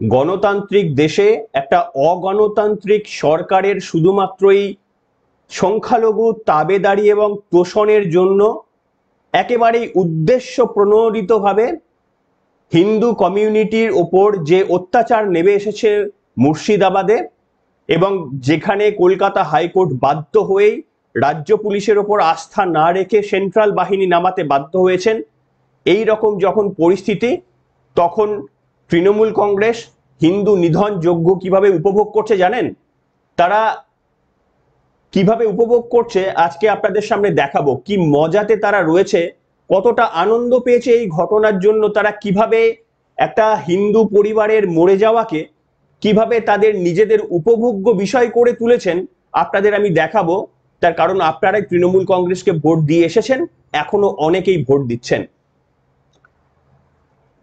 গণতান্ত্রিক দেশে একটা অগণতান্ত্রিক সরকারের শুধুমাত্রই সংখ্যালঘু তাবেদারি এবং তোষণের জন্য একেবারেই উদ্দেশ্য প্রণোদিতভাবে হিন্দু কমিউনিটির ওপর যে অত্যাচার নেমে এসেছে মুর্শিদাবাদে, এবং যেখানে কলকাতা হাইকোর্ট বাধ্য হয়েই রাজ্য পুলিশের ওপর আস্থা না রেখে সেন্ট্রাল বাহিনী নামাতে বাধ্য হয়েছেন, এই রকম যখন পরিস্থিতি, তখন তৃণমূল কংগ্রেস হিন্দু নিধন যজ্ঞ কিভাবে উপভোগ করছে জানেন? তারা কিভাবে উপভোগ করছে আজকে আপনাদের সামনে দেখাবো। কি মজাতে তারা রয়েছে, কতটা আনন্দ পেয়েছে এই ঘটনার জন্য, তারা কিভাবে একটা হিন্দু পরিবারের মরে যাওয়াকে কিভাবে তাদের নিজেদের উপভোগ্য বিষয় করে তুলেছেন আপনাদের আমি দেখাবো। তার কারণ আপনারাই তৃণমূল কংগ্রেসকে ভোট দিয়ে এসেছেন, এখনো অনেকেই ভোট দিচ্ছেন।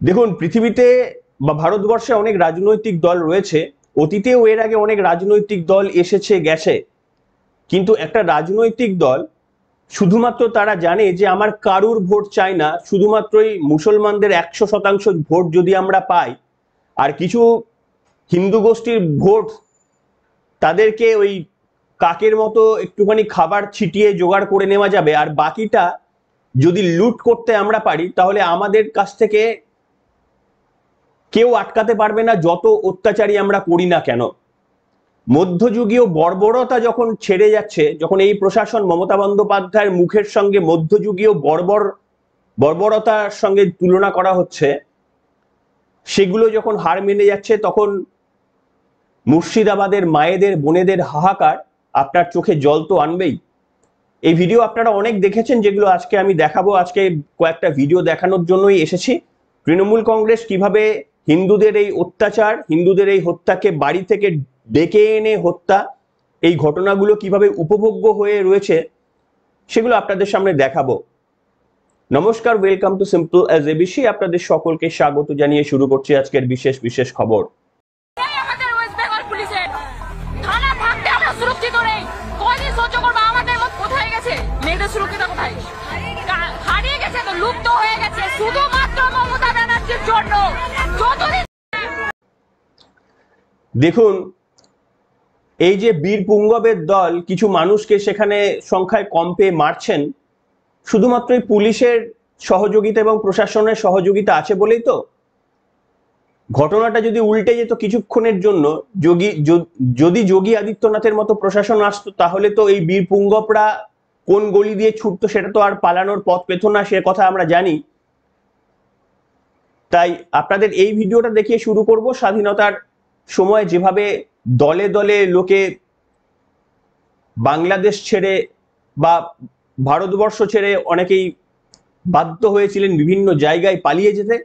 দেখুন, পৃথিবীতে বা ভারতবর্ষে অনেক রাজনৈতিক দল রয়েছে, অতীতেও এর আগে অনেক রাজনৈতিক দল এসেছে গেছে, কিন্তু একটা রাজনৈতিক দল শুধুমাত্র তারা জানে যে আমার কারুর ভোট চাই না, শুধুমাত্রই মুসলমানদের 100% ভোট যদি আমরা পাই আর কিছু হিন্দু গোষ্ঠীর ভোট তাদেরকে ওই কাকের মতো একটুখানি খাবার ছিটিয়ে জোগাড় করে নেওয়া যাবে, আর বাকিটা যদি লুট করতে আমরা পারি তাহলে আমাদের কাছ থেকে কেউ আটকাতে পারবে না, যত অত্যাচারী আমরা করি না কেন। মধ্যযুগীয় বর্বরতা যখন ছেড়ে যাচ্ছে, যখন এই প্রশাসন মমতা বন্দ্যোপাধ্যায়ের মুখের সঙ্গে মধ্যযুগীয় বর্বরতার সঙ্গে তুলনা করা হচ্ছে, সেগুলো যখন হার মেনে যাচ্ছে, তখন মুর্শিদাবাদের মায়েদের বোনেদের হাহাকার আপনার চোখে জল তো আনবেই। এই ভিডিও আপনারা অনেক দেখেছেন, যেগুলো আজকে আমি দেখাবো। আজকে কয়েকটা ভিডিও দেখানোর জন্যই এসেছি। তৃণমূল কংগ্রেস কিভাবে হিন্দুদের এই অত্যাচার, হিন্দুদের এই হত্যাকে বাড়ি থেকে ডেকে এনে হত্যা, এই ঘটনাগুলো কিভাবে উপভোগ্য হয়ে রয়েছে সেগুলো আপনাদের সামনে দেখাবো। নমস্কার, welcome to simple as ABC. আপনাদের সকলকে স্বাগত জানিয়ে শুরু করছি আজকের বিশেষ খবর। দেখুন, এই যে বীর পুঙ্গবের দল কিছু মানুষকে সেখানে সংখ্যায় কম পেয়ে মারছেন, শুধুমাত্রই পুলিশের সহযোগিতা এবং প্রশাসনের সহযোগিতা আছে বলেই তো। ঘটনাটা যদি উল্টে যেত কিছুক্ষণের জন্য, যদি যোগী আদিত্যনাথের মতো প্রশাসন আসতো, তাহলে তো এই বীর পুঙ্গবরা কোন গলি দিয়ে ছুটতো সেটা তো আর পালানোর পথ পেত না, সে কথা আমরা জানি। তাই আপনাদের এই ভিডিওটা দেখিয়ে শুরু করব। স্বাধীনতার সময় যেভাবে দলে দলে লোকে বাংলাদেশ ছেড়ে বা ভারতবর্ষ ছেড়ে অনেকেই বাধ্য হয়েছিলেন বিভিন্ন জায়গায় পালিয়ে যেতে,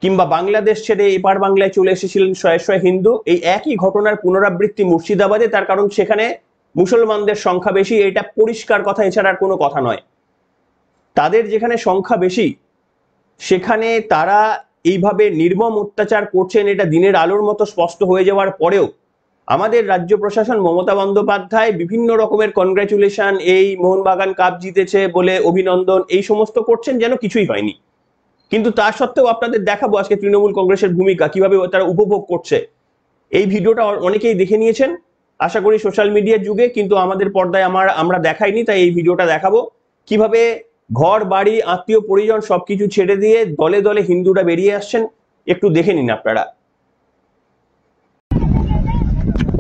কিংবা বাংলাদেশ ছেড়ে এপার বাংলায় চলে এসেছিলেন শয়ে হিন্দু, এই একই ঘটনার পুনরাবৃত্তি মুর্শিদাবাদে। তার কারণ সেখানে মুসলমানদের সংখ্যা বেশি, এটা পরিষ্কার কথা, এছাড়া আর কোনো কথা নয়। তাদের যেখানে সংখ্যা বেশি সেখানে তারা এইভাবে নির্মম অত্যাচার করছেন, এটা দিনের আলোর মতো স্পষ্ট হয়ে যাওয়ার পরেও আমাদের রাজ্য প্রশাসন, মমতা বন্দ্যোপাধ্যায় বিভিন্ন রকমের কনগ্রাচুলেশন, এই মোহনবাগান কাপ জিতেছে বলে অভিনন্দন, এই সমস্ত করছেন যেন কিছুই হয়নি। কিন্তু তা সত্ত্বেও আপনাদের দেখাবো আজকে তৃণমূল কংগ্রেসের ভূমিকা, কিভাবে তারা উপভোগ করছে। এই ভিডিওটা অনেকেই দেখে নিয়েছেন আশা করি সোশ্যাল মিডিয়ার যুগে, কিন্তু আমাদের পর্দায় আমরা দেখাইনি, তাই এই ভিডিওটা দেখাবো। কিভাবে ঘর বাড়ি আত্মীয় পরিজন সবকিছু ছেড়ে দিয়ে দলে দলে হিন্দুরা বেরিয়ে আসছেন, একটু দেখে নিন আপনারা।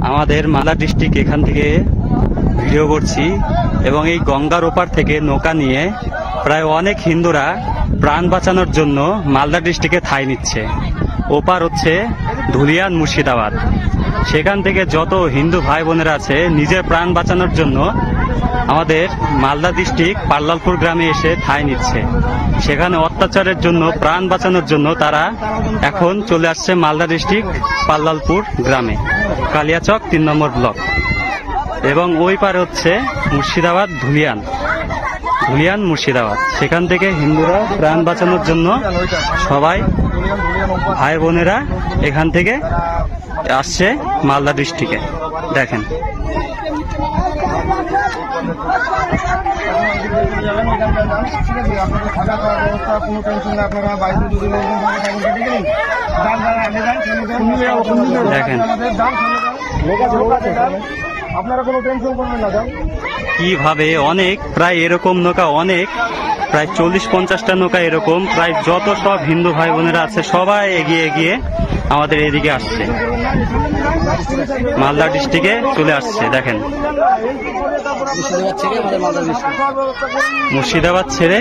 আমাদের মালদা ডিস্ট্রিক্ট এখান থেকে ভিডিও করছি, এবং এই গঙ্গার ওপার থেকে নৌকা নিয়ে প্রায় অনেক হিন্দুরা প্রাণ বাঁচানোর জন্য মালদা ডিস্ট্রিক্টে ঠাঁই নিচ্ছে। ওপার হচ্ছে ধুলিয়ান মুর্শিদাবাদ। সেখান থেকে যত হিন্দু ভাই বোনেরা আছে নিজের প্রাণ বাঁচানোর জন্য আমাদের মালদা ডিস্ট্রিক্ট পাল্লালপুর গ্রামে এসে ঠাঁই নিচ্ছে। সেখানে অত্যাচারের জন্য প্রাণ বাঁচানোর জন্য তারা এখন চলে আসছে মালদা ডিস্ট্রিক্ট পাল্লালপুর গ্রামে, কালিয়াচক 3 নম্বর ব্লক। এবং ওই পারে হচ্ছে মুর্শিদাবাদ ধুলিয়ান মুর্শিদাবাদ। সেখান থেকে হিন্দুরা প্রাণ বাঁচানোর জন্য সবাই ভাই বোনেরা এখান থেকে আসছে মালদা ডিস্ট্রিক্টে। দেখেন দেখেন আপনারা কোনো টেনশন করবেন না। কিভাবে অনেক প্রায় এরকম নৌকা অনেক প্রায় 40-50টা নৌকা এরকম প্রায় যত সব হিন্দু ভাই বোনেরা আছে সবাই এগিয়ে এগিয়ে আমাদের এদিকে আসছে, মালদা ডিস্ট্রিক্টে চলে আসছে। দেখেন মুর্শিদাবাদ ছেড়ে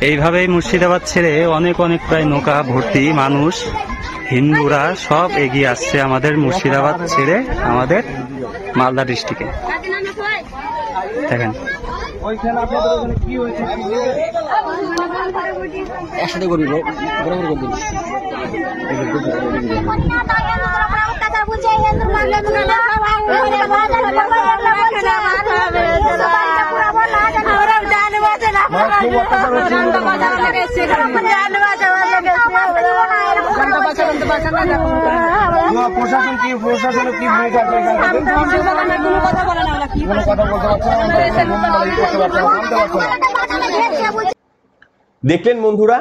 এইভাবেই মুর্শিদাবাদ ছেড়ে অনেক অনেক প্রায় নৌকা ভর্তি মানুষ হিন্দুরা সব এগিয়ে আসছে আমাদের মুর্শিদাবাদ ছেড়ে আমাদের মালদা ডিস্ট্রিক্টে। দেখেন একসাথে করবি বরাবর করবি। প্রশাসন কি প্রশাসনের কি ভূমিকা আছে? কোনো কথা বলতে পারছে। দেখলেন বন্ধুরা,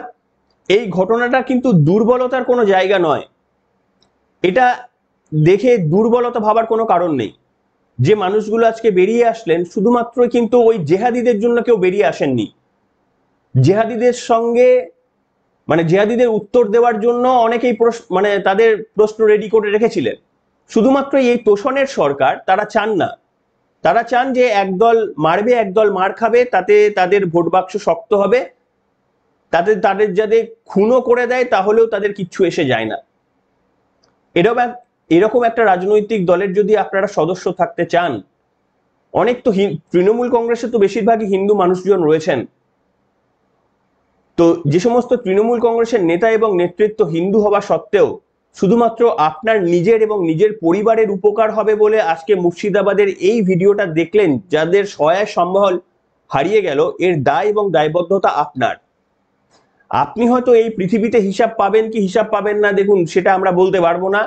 এই ঘটনাটা কিন্তু দুর্বলতার কোনো জায়গা নয়। এটা দেখে দুর্বলতা ভাবার কোনো কারণ নেই। যে মানুষগুলো আজকে বেরিয়ে আসলেন শুধুমাত্র কিন্তু ওই জেহাদিদের জন্য কেউ বেরিয়ে আসেননি। জেহাদিদের সঙ্গে মানে জেহাদিদের উত্তর দেওয়ার জন্য অনেকেই মানে তাদের প্রশ্ন রেডি করে রেখেছিলেন। শুধুমাত্র এই তোষণের সরকার তারা চান না, তারা চান যে একদল মারবে একদল মার খাবে, তাতে তাদের ভোট বাক্স শক্ত হবে, তাদের যাদের খুনও করে দেয় তাহলেও তাদের কিচ্ছু এসে যায় না। এরকম একটা রাজনৈতিক দলের যদি আপনারা সদস্য থাকতে চান, অনেক তো তৃণমূল কংগ্রেসে তো বেশিরভাগই হিন্দু মানুষজন রয়েছেন, তো যে সমস্ত তৃণমূল কংগ্রেসের নেতা এবং নেতৃত্ব হিন্দু হওয়া সত্ত্বেও শুধুমাত্র আপনার নিজের এবং নিজের পরিবারের উপকার হবে বলে আজকে মুর্শিদাবাদের এই ভিডিওটা দেখলেন, যাদের সহায় সম্বল হারিয়ে গেল, এর দায় এবং দায়বদ্ধতা আপনার। আপনি হয়তো এই পৃথিবীতে হিসাব পাবেন কি হিসাব পাবেন না, দেখুন সেটা আমরা বলতে পারবো না।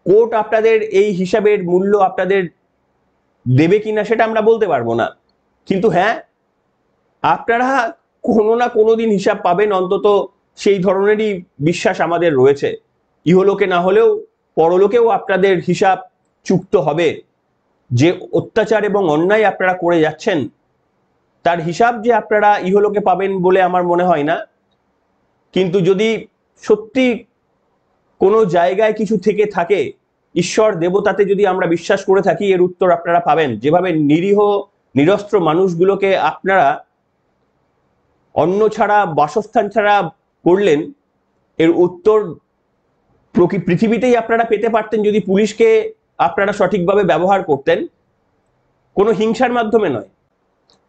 কোর্ট আপনাদের এই হিসাবের মূল্য আপনাদের দেবে কিনা সেটা আমরা বলতে পারবো না, কিন্তু হ্যাঁ আপনারা কোনো না কোনো দিন হিসাব পাবেন, অন্তত সেই ধরনেরই বিশ্বাস আমাদের রয়েছে। ইহলোকে না হলেও পরলোকেও আপনাদের হিসাব চুক্ত হবে। যে অত্যাচার এবং অন্যায় আপনারা করে যাচ্ছেন তার হিসাব যে আপনারা ইহলোকে পাবেন বলে আমার মনে হয় না, কিন্তু যদি সত্যি কোনো জায়গায় কিছু থেকে থাকে, ঈশ্বর দেবতাতে যদি আমরা বিশ্বাস করে থাকি, এর উত্তর আপনারা পাবেন। যেভাবে নিরীহ নিরস্ত্র মানুষগুলোকে আপনারা অন্ন ছাড়া বাসস্থান ছাড়া করলেন, এর উত্তর পৃথিবীতেই আপনারা পেতে পারতেন যদি পুলিশকে আপনারা সঠিকভাবে ব্যবহার করতেন, কোনো হিংসার মাধ্যমে নয়।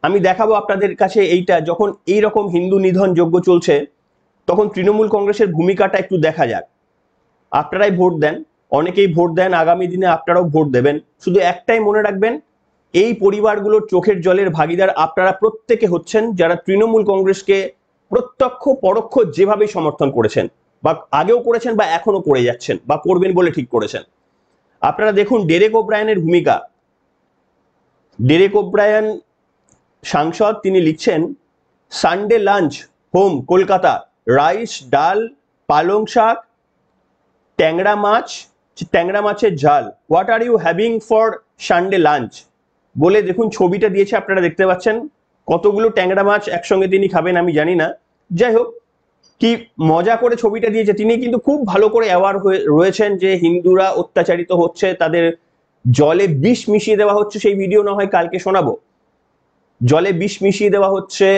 আমি দেখাবো আপনাদের কাছে এইটা, যখন এই রকম হিন্দু নিধন যজ্ঞ চলছে তখন তৃণমূল কংগ্রেসের ভূমিকাটা একটু দেখা যাক। আপনারাই ভোট দেন, অনেকেই ভোট দেন, আগামী দিনে আপনারাও ভোট দেবেন। শুধু একটাই মনে রাখবেন, এই পরিবারগুলোর চোখের জলের ভাগিদার আপনারা প্রত্যেকে হচ্ছেন, যারা তৃণমূল কংগ্রেসকে প্রত্যক্ষ পরোক্ষ যেভাবে সমর্থন করেছেন, বা আগেও করেছেন বা এখনো করে যাচ্ছেন বা করবেন বলে ঠিক করেছেন। আপনারা দেখুন ডেরেক ওব্রায়ানের ভূমিকা। ডেরেক ওব্রায়ান সাংসদ, তিনি লিখছেন, Sunday lunch home Kolkata, rice dal পালং শাক ট্যাংরা মাছের ঝাল, what are you having for Sunday lunch বলে দেখুন ছবিটা দিয়েছে, আপনারা দেখতে পাচ্ছেন কতগুলো ট্যাংরা মাছ একসঙ্গে তিনি খাবেন আমি জানি না, যাই হোক কি মজা করে ছবিটা দিয়েছে। তিনি কিন্তু খুব ভালো করে অ্যাওয়ার হয়ে রয়েছেন যে হিন্দুরা অত্যাচারিত হচ্ছে, তাদের জলে বিষ মিশিয়ে দেওয়া হচ্ছে। সেই ভিডিও না হয় কালকে শোনাবো। জলে বিষ মিশিয়ে দেওয়া হচ্ছে,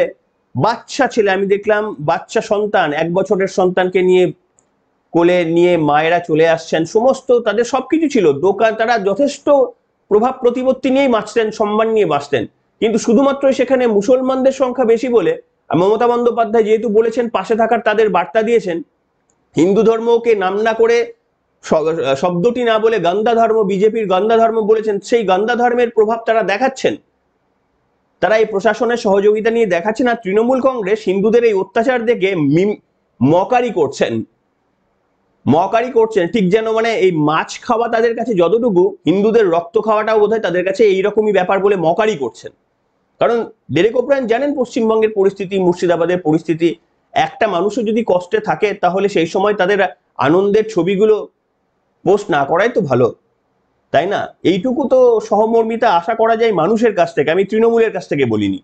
বাচ্চা ছেলে, আমি দেখলাম বাচ্চা সন্তান, 1 বছরের সন্তানকে নিয়ে কোলে নিয়ে মায়েরা চলে আসছেন, সমস্ত তাদের সবকিছু ছিল, দোকান, তারা যথেষ্ট প্রভাব প্রতিপত্তি নিয়েই বাঁচতেন, সম্মান নিয়ে বাঁচতেন, কিন্তু শুধুমাত্র সেখানে মুসলমানদের সংখ্যা বেশি বলে মমতা বন্দ্যোপাধ্যায় যেহেতু বলেছেন পাশে থাকার, তাদের বার্তা দিয়েছেন, হিন্দু ধর্মকে নাম না করে শব্দটি না বলে গান্দা ধর্ম, বিজেপির গান্দা ধর্ম বলেছেন, সেই গান্দা ধর্মের প্রভাব তারা দেখাচ্ছেন, তারা এই প্রশাসনের সহযোগিতা নিয়ে দেখাচ্ছেন। আর তৃণমূল কংগ্রেস হিন্দুদের এই অত্যাচার দেখে মকারি করছেন। মকারি করছেন, ঠিক যেন মানে এই মাছ খাওয়া তাদের কাছে যতটুকু, হিন্দুদের রক্ত খাওয়াটাও বোধহয় তাদের কাছে এইরকমই ব্যাপার বলে মকারি করছেন। কারণ ডেরেক ওব্রায়েন জানেন পশ্চিমবঙ্গের পরিস্থিতি, মুর্শিদাবাদের পরিস্থিতি। একটা মানুষও যদি কষ্টে থাকে তাহলে সেই সময় তাদের আনন্দের ছবিগুলো পোস্ট না করাই তো ভালো, তাই না? এইটুকু তো সহমর্মিতা আশা করা যায় মানুষের কাছ থেকে, আমি তৃণমূলের কাছ থেকে বলিনি।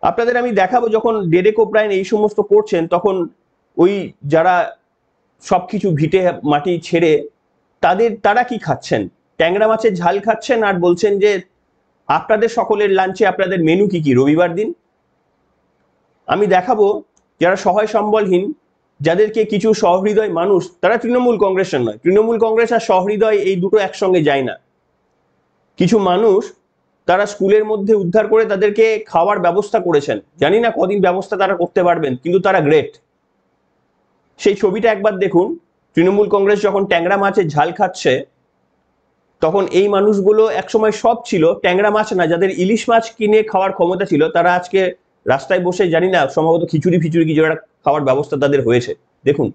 আপনাদের আমি দেখাবো যখন ডেরেক ওব্রায়েন এই সমস্ত করছেন, তখন ওই যারা সবকিছু ভিটে মাটি ছেড়ে তারা কি খাচ্ছেন? ট্যাংরা মাছের ঝাল খাচ্ছেন আর বলছেন যে আপনাদের সকলের লাঞ্চে আপনাদের মেনু কি কি রবিবার দিন। আমি দেখাবো যারা সহায় সম্বলহীন, যাদেরকে কিছু সহৃদয় মানুষ, তারা তৃণমূল কংগ্রেসের নয়, তৃণমূল কংগ্রেস আর সহৃদয় এই দুটো একসঙ্গে যায় না। কিছু মানুষ তারা স্কুলের মধ্যে উদ্ধার করে তাদেরকে খাওয়ার ব্যবস্থা করেছেন, জানি না কদিন ব্যবস্থা তারা করতে পারবেন, কিন্তু তারা গ্রেট। সেই ছবিটা একবার দেখুন, তৃণমূল কংগ্রেস যখন ট্যাংরা মাছের ঝাল খাচ্ছে তখন এই মানুষগুলো একসময় সব ছিল, ট্যাংরা মাছ না, যাদের ইলিশ মাছ কিনে খাওয়ার ক্ষমতা ছিল, তারা আজকে রাস্তায় বসে জানি না সম্ভবত খিচুড়ি ফিচুড়ি কিছু একটা খাওয়ার ব্যবস্থা তাদের হয়েছে। দেখুন।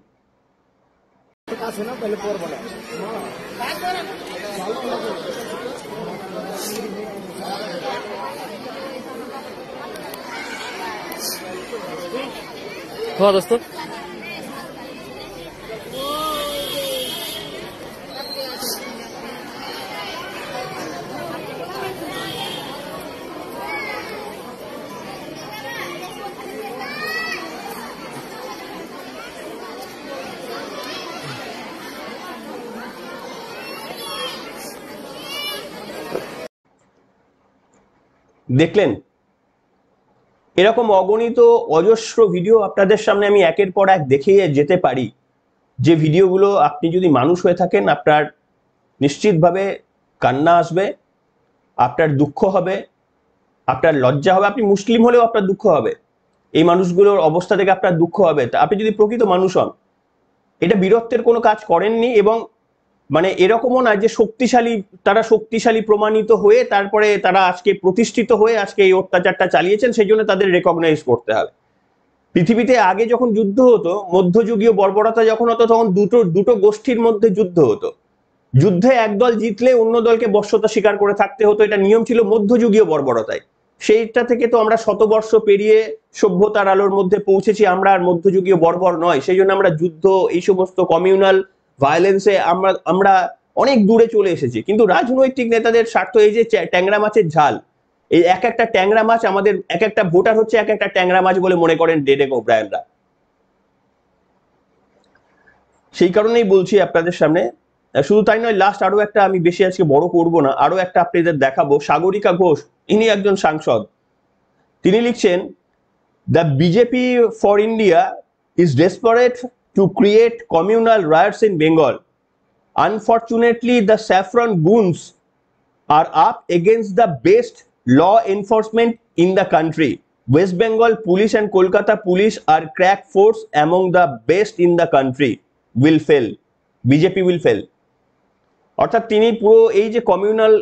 দোস্ত দেখলেন, এরকম অগণিত অজস্র ভিডিও আপনাদের সামনে আমি একের পর এক দেখিয়ে যেতে পারি, যে ভিডিওগুলো আপনি যদি মানুষ হয়ে থাকেন আপনার নিশ্চিতভাবে কান্না আসবে, আপনার দুঃখ হবে, আপনার লজ্জা হবে। আপনি মুসলিম হলেও আপনার দুঃখ হবে, এই মানুষগুলোর অবস্থা থেকে আপনার দুঃখ হবে। আপনি যদি প্রকৃত মানুষ হন, এটা বীরত্বের কোনো কাজ করেননি, এবং মানে এরকমও না যে তারা শক্তিশালী প্রমাণিত হয়ে তারপরে তারা আজকে প্রতিষ্ঠিত হয়ে আজকে এই অত্যাচারটা চালিয়েছেন, সেই জন্য তাদের রেকগনাইজ করতে হবে। পৃথিবীতে আগে যখন যুদ্ধ হতো, মধ্যযুগীয় বর্বরতা যখন হতো, তখন দুটো গোষ্ঠীর মধ্যে যুদ্ধ হতো। যুদ্ধে একদল জিতলে অন্য দলকে বশ্যতা স্বীকার করে থাকতে হতো, এটা নিয়ম ছিল মধ্যযুগীয় বর্বরতায়। সেইটা থেকে তো আমরা শতবর্ষ পেরিয়ে সভ্যতার আলোর মধ্যে পৌঁছেছি, আমরা আর মধ্যযুগীয় বর্বর নয়। সেই জন্য আমরা যুদ্ধ, এই সমস্ত কমিউনাল ভায়োলেন্সে আমরা অনেক দূরে চলে এসেছি। কিন্তু রাজনৈতিক নেতাদের স্বার্থ, এই যে ট্যাংরা মাছের ঝাল, এই এক একটা ট্যাংরা মাছ, আমাদের এক একটা ভোটার হচ্ছে এক একটা ট্যাংরা মাছ বলে মনে করেন ডেরেক ওব্রায়েনরা। সেই কারণেই বলছি আপনাদের সামনে। শুধু তাই নয়, লাস্ট আরো একটা, আমি বেশি আজকে বড় করব না, আরো একটা আপনাদের দেখাবো। সাগরিকা ঘোষ, ইনি একজন সাংসদ, তিনি লিখছেন, the BJP for India is desperate to create communal riots in Bengal. Unfortunately the saffron goons are up against the best law enforcement in the country. West Bengal police and Kolkata police are crack force among the best in the country. Will fail. BJP will fail. অর্থাৎ তিনি পুরো এই যে communal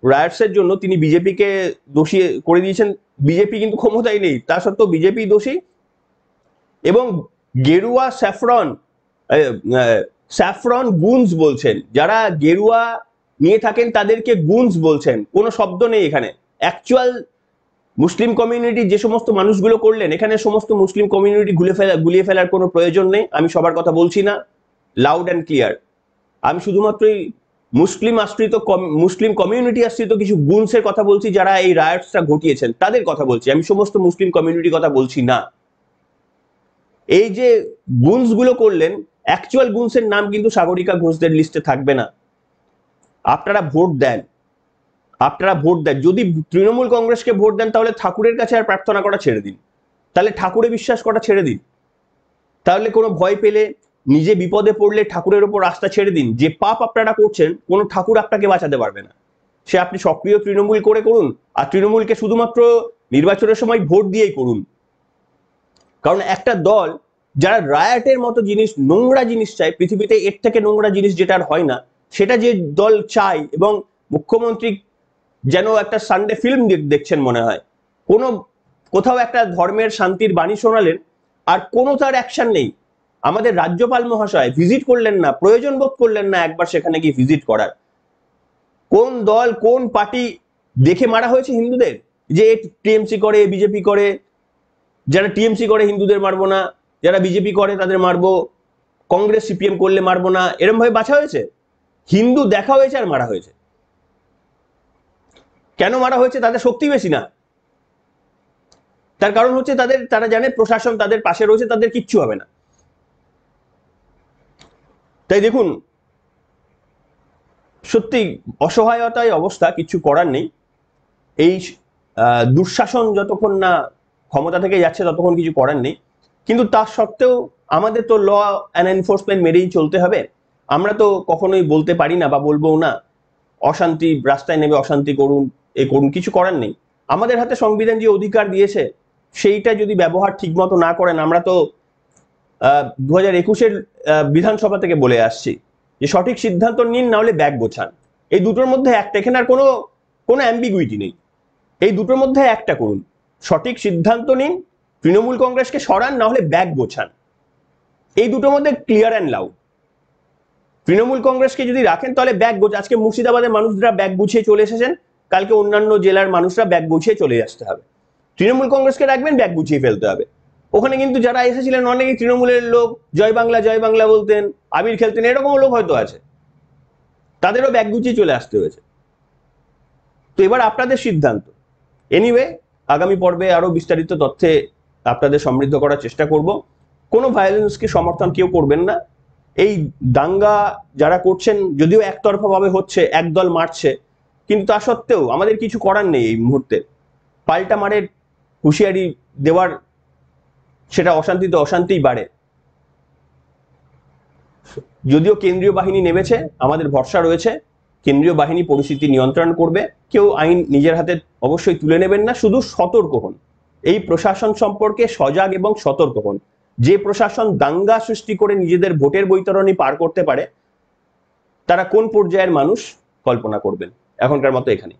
রায়টসের জন্য তিনি বিজেপিকে দোষী করে দিয়েছেন। বিজেপি কিন্তু ক্ষমতায় নেই, তা সত্ত্বেও বিজেপি দোষী। এবং গেরুয়া স্যাফরন গুনস বলছেন, যারা গেরুয়া নিয়ে থাকেন তাদেরকে গুনস বলছেন। কোনো শব্দ নেই এখানে। অ্যাকচুয়াল মুসলিম কমিউনিটি যে সমস্ত মানুষগুলো করলেন, এখানে সমস্ত মুসলিম কমিউনিটি গুলিয়ে ফেলার কোনো প্রয়োজন নেই। আমি সবার কথা বলছি না, লাউড অ্যান্ড ক্লিয়ার। আমি শুধুমাত্রই মুসলিম কমিউনিটি আশ্রিত কিছু গুনসের কথা বলছি, যারা এই রায়টসটা ঘটিয়েছেন তাদের কথা বলছি। আমি সমস্ত মুসলিম কমিউনিটির কথা বলছি না। এই যে গুনস গুলো করলেন, অ্যাকচুয়াল গুনসের নাম কিন্তু সাগরিকা ঘোষদের লিস্টে থাকবে না। আপনারা ভোট দেন। যদি তৃণমূল কংগ্রেসকে ভোট দেন, তাহলে ঠাকুরের কাছে আর প্রার্থনা করা ছেড়ে দিন, তাহলে ঠাকুরে বিশ্বাস করা ছেড়ে দিন। তাহলে কোনো ভয় পেলে, নিজে বিপদে পড়লে ঠাকুরের ওপর আস্থা ছেড়ে দিন। যে পাপ আপনারা করছেন, কোনো ঠাকুর আপনাকে বাঁচাতে পারবে না। সে আপনি সক্রিয় তৃণমূল করুন, আর তৃণমূলকে শুধুমাত্র নির্বাচনের সময় ভোট দিয়েই করুন। কারণ একটা দল যারা রায়াটের মতো জিনিস, নোংরা জিনিস চায়, পৃথিবীতে এর থেকে নোংরা জিনিস যেটা আর হয় না, সেটা যে দল চায়, এবং মুখ্যমন্ত্রী যেন একটা সানডে ফিল্ম দেখছেন মনে হয়। কোথাও একটা ধর্মের শান্তির বাণী শোনালেন, আর কোনো তার অ্যাকশন নেই। আমাদের রাজ্যপাল মহাশয় ভিজিট করলেন না, প্রয়োজন বোধ করলেন না একবার সেখানে গিয়ে ভিজিট করার? কোন দল কোন পার্টি দেখে মারা হয়েছে হিন্দুদের যে টিএমসি করে বিজেপি করে? যারা টিএমসি করে হিন্দুদের মারবো না, যারা বিজেপি করে তাদের মারবো, কংগ্রেস সিপিএম করলে মারবো না, এরম ভাবে বাছা হয়েছে? হিন্দু দেখা হয়েছে আর মারা হয়েছে। কেন মারা হয়েছে? তাদের শক্তি বেশি না, তার কারণ হচ্ছে তারা জানে প্রশাসন তাদের পাশে রয়েছে, তাদের কিচ্ছু হবে না। তাই দেখুন, সত্যি অসহায়তায় অবস্থা, কিছু করার নেই। এই দুঃশাসন যতক্ষণ না ক্ষমতা থেকে যাচ্ছে ততক্ষণ কিছু করার নেই। কিন্তু তা সত্ত্বেও আমাদের তো ল অ্যান্ড এনফোর্সমেন্ট মেরেই চলতে হবে। আমরা তো কখনোই বলতে পারি না বা বলবো না অশান্তি রাস্তায় নেমে অশান্তি করুন, এ করুন, কিছু করার নেই। আমাদের হাতে সংবিধান যে অধিকার দিয়েছে সেইটা যদি ব্যবহার ঠিক মতো না করেন, আমরা তো 2021-এর বিধানসভা থেকে বলে আসছি যে সঠিক সিদ্ধান্ত নিন, না হলে ব্যাগ গোছান। এই দুটোর মধ্যে একটা, এখানে আর কোনো অ্যাম্বিগুইটি নেই। এই দুটোর মধ্যে একটা করুন, সঠিক সিদ্ধান্ত নিন, তৃণমূল কংগ্রেসকে সরান, না হলে ব্যাগ গোছান। এই দুটোর মধ্যে ক্লিয়ার অ্যান্ড লাউড। তৃণমূল কংগ্রেসকে যদি রাখেন তাহলে ব্যাগ গোছান। আজকে মুর্শিদাবাদের মানুষরা ব্যাগ গুছিয়ে চলে এসেছেন, কালকে অন্যান্য জেলার মানুষরা ব্যাগ গুছিয়ে চলে আসতে হবে। তৃণমূল কংগ্রেসকে রাখবেন, ব্যাগ গুছিয়ে ফেলতে হবে। ওখানে কিন্তু যারা এসেছিলেন অনেকেই তৃণমূলের লোক, জয় বাংলা বলতেন, আবির খেলতেন, এরকম লোক হয়তো আছে, তাদেরও ব্যাগ গুছিয়ে চলে আসতে হয়েছে। তো এবার আপনাদের সিদ্ধান্ত। এনিওয়ে, আগামী পর্বে আরো বিস্তারিত তথ্যে আপনাদের সমৃদ্ধ করার চেষ্টা করব। কোনো ভায়োলেন্সকে সমর্থন কেউ করবেন না। এই দাঙ্গা যারা করছেন, যদিও একতরফা ভাবে হচ্ছে, একদল মারছে, কিন্তু তা সত্ত্বেও আমাদের কিছু করার নেই। এই মুহূর্তে পাল্টা মারের হুঁশিয়ারি দেওয়ার, সেটা অশান্তিতে অশান্তিই বাড়ে। যদিও কেন্দ্রীয় বাহিনী নেমেছে, আমাদের ভরসা রয়েছে কেন্দ্রীয় বাহিনী পরিস্থিতি নিয়ন্ত্রণ করবে। কেউ আইন নিজের হাতে অবশ্যই তুলে নেবেন না, শুধু সতর্ক হন। এই প্রশাসন সম্পর্কে সজাগ এবং সতর্ক হন। যে প্রশাসন দাঙ্গা সৃষ্টি করে নিজেদের ভোটের বৈতরণী পার করতে পারে, তারা কোন পর্যায়ের মানুষ কল্পনা করবেন। এখনকার মতো এখানে।